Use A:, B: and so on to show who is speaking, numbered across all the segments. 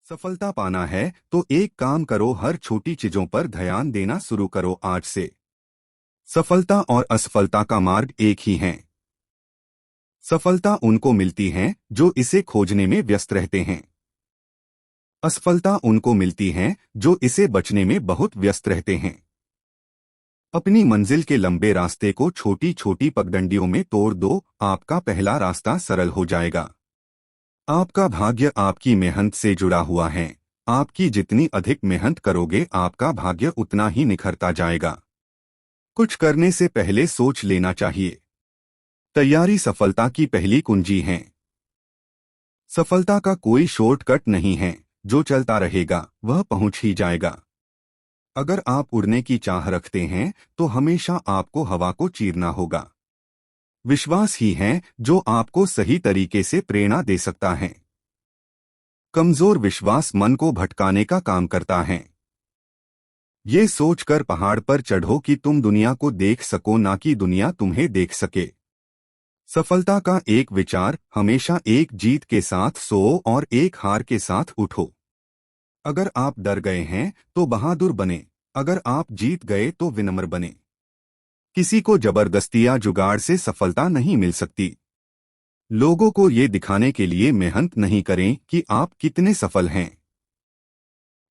A: सफलता पाना है तो एक काम करो, हर छोटी चीजों पर ध्यान देना शुरू करो आज से। सफलता और असफलता का मार्ग एक ही है। सफलता उनको मिलती है जो इसे खोजने में व्यस्त रहते हैं। असफलता उनको मिलती है जो इसे बचने में बहुत व्यस्त रहते हैं। अपनी मंजिल के लंबे रास्ते को छोटी छोटी पगडंडियों में तोड़ दो, आपका पहला रास्ता सरल हो जाएगा। आपका भाग्य आपकी मेहनत से जुड़ा हुआ है। आपकी जितनी अधिक मेहनत करोगे, आपका भाग्य उतना ही निखरता जाएगा। कुछ करने से पहले सोच लेना चाहिए। तैयारी सफलता की पहली कुंजी है। सफलता का कोई शॉर्टकट नहीं है, जो चलता रहेगा वह पहुंच ही जाएगा। अगर आप उड़ने की चाह रखते हैं तो हमेशा आपको हवा को चीरना होगा। विश्वास ही है जो आपको सही तरीके से प्रेरणा दे सकता है। कमजोर विश्वास मन को भटकाने का काम करता है। ये सोचकर पहाड़ पर चढ़ो कि तुम दुनिया को देख सको, ना कि दुनिया तुम्हें देख सके। सफलता का एक विचार, हमेशा एक जीत के साथ सोओ और एक हार के साथ उठो। अगर आप डर गए हैं तो बहादुर बने, अगर आप जीत गए तो विनम्र बने। किसी को जबरदस्ती या जुगाड़ से सफलता नहीं मिल सकती। लोगों को ये दिखाने के लिए मेहनत नहीं करें कि आप कितने सफल हैं।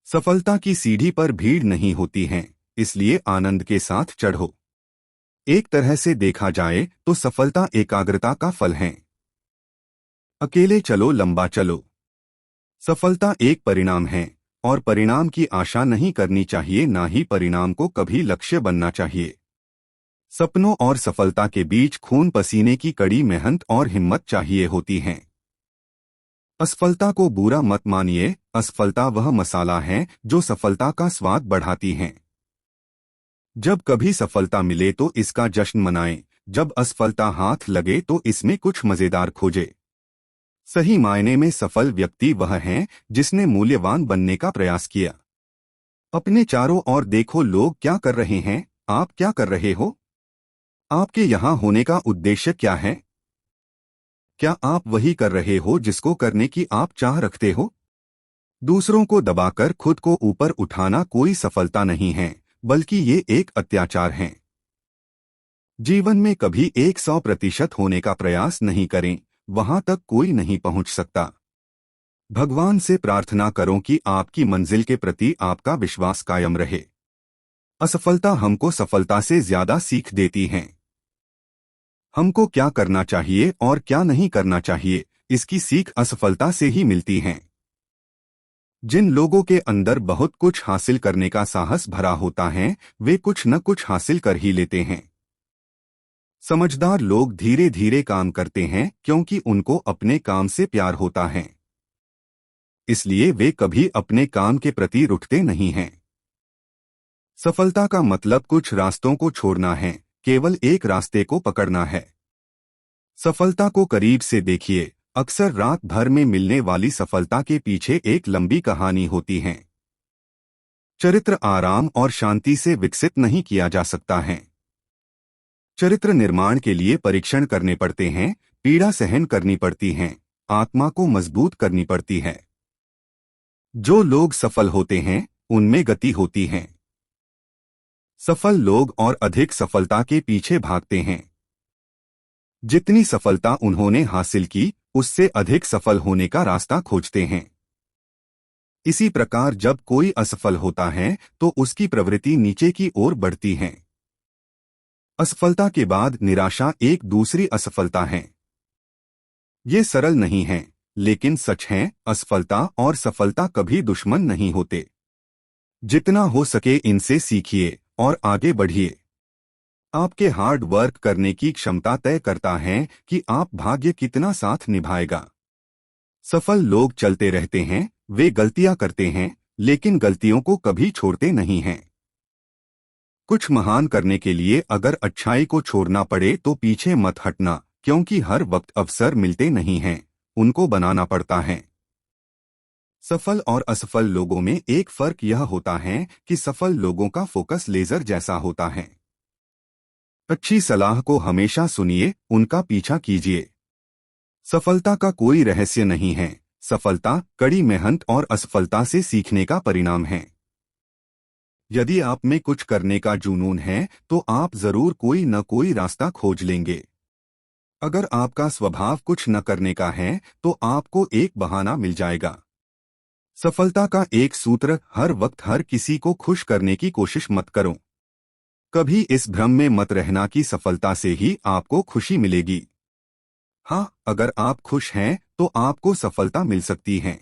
A: सफलता की सीढ़ी पर भीड़ नहीं होती है, इसलिए आनंद के साथ चढ़ो। एक तरह से देखा जाए तो सफलता एकाग्रता का फल है। अकेले चलो, लंबा चलो। सफलता एक परिणाम है और परिणाम की आशा नहीं करनी चाहिए, ना ही परिणाम को कभी लक्ष्य बनना चाहिए। सपनों और सफलता के बीच खून पसीने की कड़ी मेहनत और हिम्मत चाहिए होती है। असफलता को बुरा मत मानिए, असफलता वह मसाला है जो सफलता का स्वाद बढ़ाती है। जब कभी सफलता मिले तो इसका जश्न मनाएं, जब असफलता हाथ लगे तो इसमें कुछ मजेदार खोजे। सही मायने में सफल व्यक्ति वह है जिसने मूल्यवान बनने का प्रयास किया। अपने चारों ओर देखो, लोग क्या कर रहे हैं, आप क्या कर रहे हो? आपके यहाँ होने का उद्देश्य क्या है? क्या आप वही कर रहे हो जिसको करने की आप चाह रखते हो? दूसरों को दबाकर खुद को ऊपर उठाना कोई सफलता नहीं है, बल्कि ये एक अत्याचार है। जीवन में कभी 100% होने का प्रयास नहीं करें, वहां तक कोई नहीं पहुंच सकता। भगवान से प्रार्थना करो कि आपकी मंजिल के प्रति आपका विश्वास कायम रहे। असफलता हमको सफलता से ज्यादा सीख देती है। हमको क्या करना चाहिए और क्या नहीं करना चाहिए, इसकी सीख असफलता से ही मिलती है। जिन लोगों के अंदर बहुत कुछ हासिल करने का साहस भरा होता है, वे कुछ न कुछ हासिल कर ही लेते हैं। समझदार लोग धीरे धीरे काम करते हैं क्योंकि उनको अपने काम से प्यार होता है। इसलिए वे कभी अपने काम के प्रति रुठते नहीं हैं। सफलता का मतलब कुछ रास्तों को छोड़ना है, केवल एक रास्ते को पकड़ना है। सफलता को करीब से देखिए, अक्सर रात भर में मिलने वाली सफलता के पीछे एक लंबी कहानी होती है। चरित्र आराम और शांति से विकसित नहीं किया जा सकता है। चरित्र निर्माण के लिए परीक्षण करने पड़ते हैं, पीड़ा सहन करनी पड़ती है, आत्मा को मजबूत करनी पड़ती है। जो लोग सफल होते हैं उनमें गति होती है। सफल लोग और अधिक सफलता के पीछे भागते हैं। जितनी सफलता उन्होंने हासिल की, उससे अधिक सफल होने का रास्ता खोजते हैं। इसी प्रकार जब कोई असफल होता है तो उसकी प्रवृत्ति नीचे की ओर बढ़ती है। असफलता के बाद निराशा एक दूसरी असफलता है। ये सरल नहीं है, लेकिन सच है, असफलता और सफलता कभी दुश्मन नहीं होते। जितना हो सके इनसे सीखिए और आगे बढ़िए। आपके हार्ड वर्क करने की क्षमता तय करता है कि आप भाग्य कितना साथ निभाएगा। सफल लोग चलते रहते हैं, वे गलतियां करते हैं, लेकिन गलतियों को कभी छोड़ते नहीं हैं। कुछ महान करने के लिए अगर अच्छाई को छोड़ना पड़े तो पीछे मत हटना, क्योंकि हर वक्त अवसर मिलते नहीं हैं, उनको बनाना पड़ता है। सफल और असफल लोगों में एक फर्क यह होता है कि सफल लोगों का फोकस लेजर जैसा होता है। अच्छी सलाह को हमेशा सुनिए, उनका पीछा कीजिए। सफलता का कोई रहस्य नहीं है, सफलता कड़ी मेहनत और असफलता से सीखने का परिणाम है। यदि आप में कुछ करने का जुनून है तो आप जरूर कोई न कोई रास्ता खोज लेंगे। अगर आपका स्वभाव कुछ न करने का है तो आपको एक बहाना मिल जाएगा। सफलता का एक सूत्र, हर वक्त हर किसी को खुश करने की कोशिश मत करो। कभी इस भ्रम में मत रहना कि सफलता से ही आपको खुशी मिलेगी। हाँ, अगर आप खुश हैं तो आपको सफलता मिल सकती है।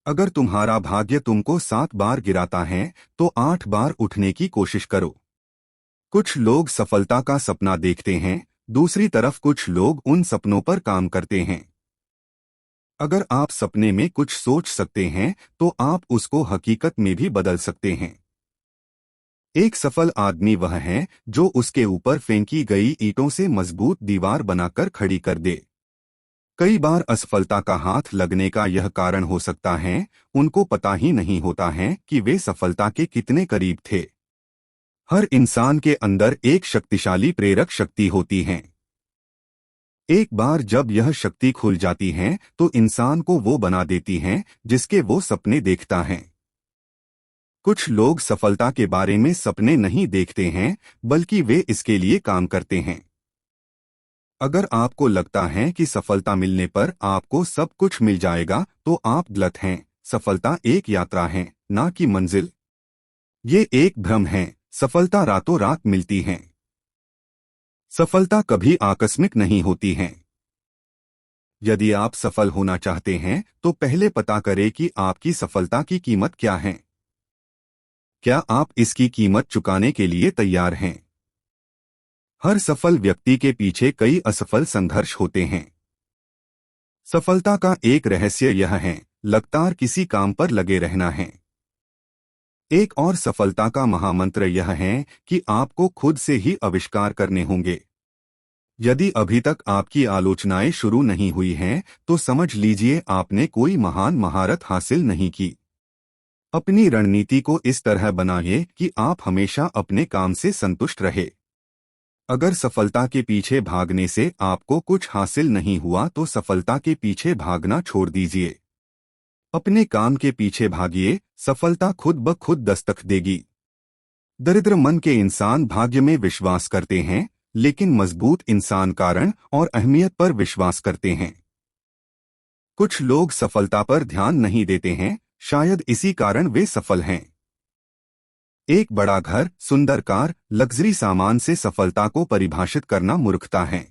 A: अगर तुम्हारा भाग्य तुमको 7 बार गिराता है तो 8 बार उठने की कोशिश करो। कुछ लोग सफलता का सपना देखते हैं, दूसरी तरफ कुछ लोग उन सपनों पर काम करते हैं। अगर आप सपने में कुछ सोच सकते हैं तो आप उसको हकीकत में भी बदल सकते हैं। एक सफल आदमी वह है जो उसके ऊपर फेंकी गई ईंटों से मजबूत दीवार बनाकर खड़ी कर दे। कई बार असफलता का हाथ लगने का यह कारण हो सकता है, उनको पता ही नहीं होता है कि वे सफलता के कितने करीब थे। हर इंसान के अंदर एक शक्तिशाली प्रेरक शक्ति होती है। एक बार जब यह शक्ति खुल जाती है तो इंसान को वो बना देती है जिसके वो सपने देखता है। कुछ लोग सफलता के बारे में सपने नहीं देखते हैं, बल्कि वे इसके लिए काम करते हैं। अगर आपको लगता है कि सफलता मिलने पर आपको सब कुछ मिल जाएगा तो आप गलत हैं। सफलता एक यात्रा है, ना कि मंजिल। ये एक भ्रम है। सफलता रातों रात मिलती है। सफलता कभी आकस्मिक नहीं होती है। यदि आप सफल होना चाहते हैं तो पहले पता करें कि आपकी सफलता की कीमत क्या है। क्या आप इसकी कीमत चुकाने के लिए तैयार हैं? हर सफल व्यक्ति के पीछे कई असफल संघर्ष होते हैं। सफलता का एक रहस्य यह है, लगातार किसी काम पर लगे रहना है। एक और सफलता का महामंत्र यह है कि आपको खुद से ही आविष्कार करने होंगे। यदि अभी तक आपकी आलोचनाएं शुरू नहीं हुई हैं, तो समझ लीजिए आपने कोई महान महारत हासिल नहीं की। अपनी रणनीति को इस तरह बनाइए कि आप हमेशा अपने काम से संतुष्ट रहे। अगर सफलता के पीछे भागने से आपको कुछ हासिल नहीं हुआ तो सफलता के पीछे भागना छोड़ दीजिए। अपने काम के पीछे भागिए, सफलता खुद ब खुद दस्तक देगी। दरिद्र मन के इंसान भाग्य में विश्वास करते हैं, लेकिन मजबूत इंसान कारण और अहमियत पर विश्वास करते हैं। कुछ लोग सफलता पर ध्यान नहीं देते हैं, शायद इसी कारण वे सफल हैं। एक बड़ा घर, सुंदर कार, लग्जरी सामान से सफलता को परिभाषित करना मूर्खता है।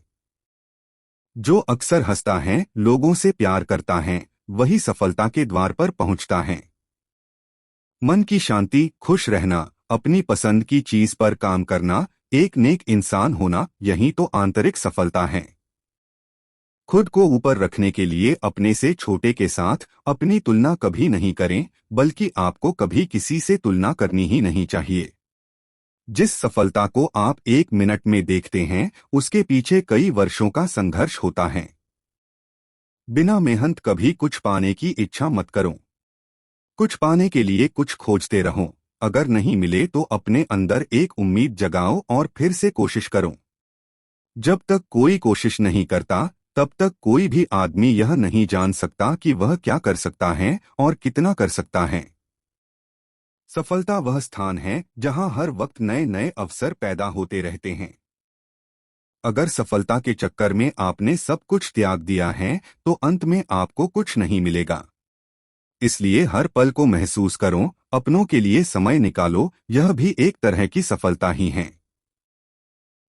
A: जो अक्सर हंसता है, लोगों से प्यार करता है, वही सफलता के द्वार पर पहुंचता है। मन की शांति, खुश रहना, अपनी पसंद की चीज पर काम करना, एक नेक इंसान होना, यही तो आंतरिक सफलता है। खुद को ऊपर रखने के लिए अपने से छोटे के साथ अपनी तुलना कभी नहीं करें, बल्कि आपको कभी किसी से तुलना करनी ही नहीं चाहिए। जिस सफलता को आप 1 मिनट में देखते हैं, उसके पीछे कई वर्षों का संघर्ष होता है। बिना मेहनत कभी कुछ पाने की इच्छा मत करो। कुछ पाने के लिए कुछ खोजते रहो। अगर नहीं मिले तो अपने अंदर एक उम्मीद जगाओ और फिर से कोशिश करो। जब तक कोई कोशिश नहीं करता, तब तक कोई भी आदमी यह नहीं जान सकता कि वह क्या कर सकता है और कितना कर सकता है। सफलता वह स्थान है जहां हर वक्त नए नए अवसर पैदा होते रहते हैं। अगर सफलता के चक्कर में आपने सब कुछ त्याग दिया है तो अंत में आपको कुछ नहीं मिलेगा। इसलिए हर पल को महसूस करो, अपनों के लिए समय निकालो, यह भी एक तरह की सफलता ही है।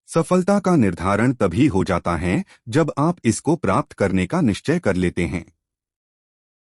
A: सफलता का निर्धारण तभी हो जाता है जब आप इसको प्राप्त करने का निश्चय कर लेते हैं।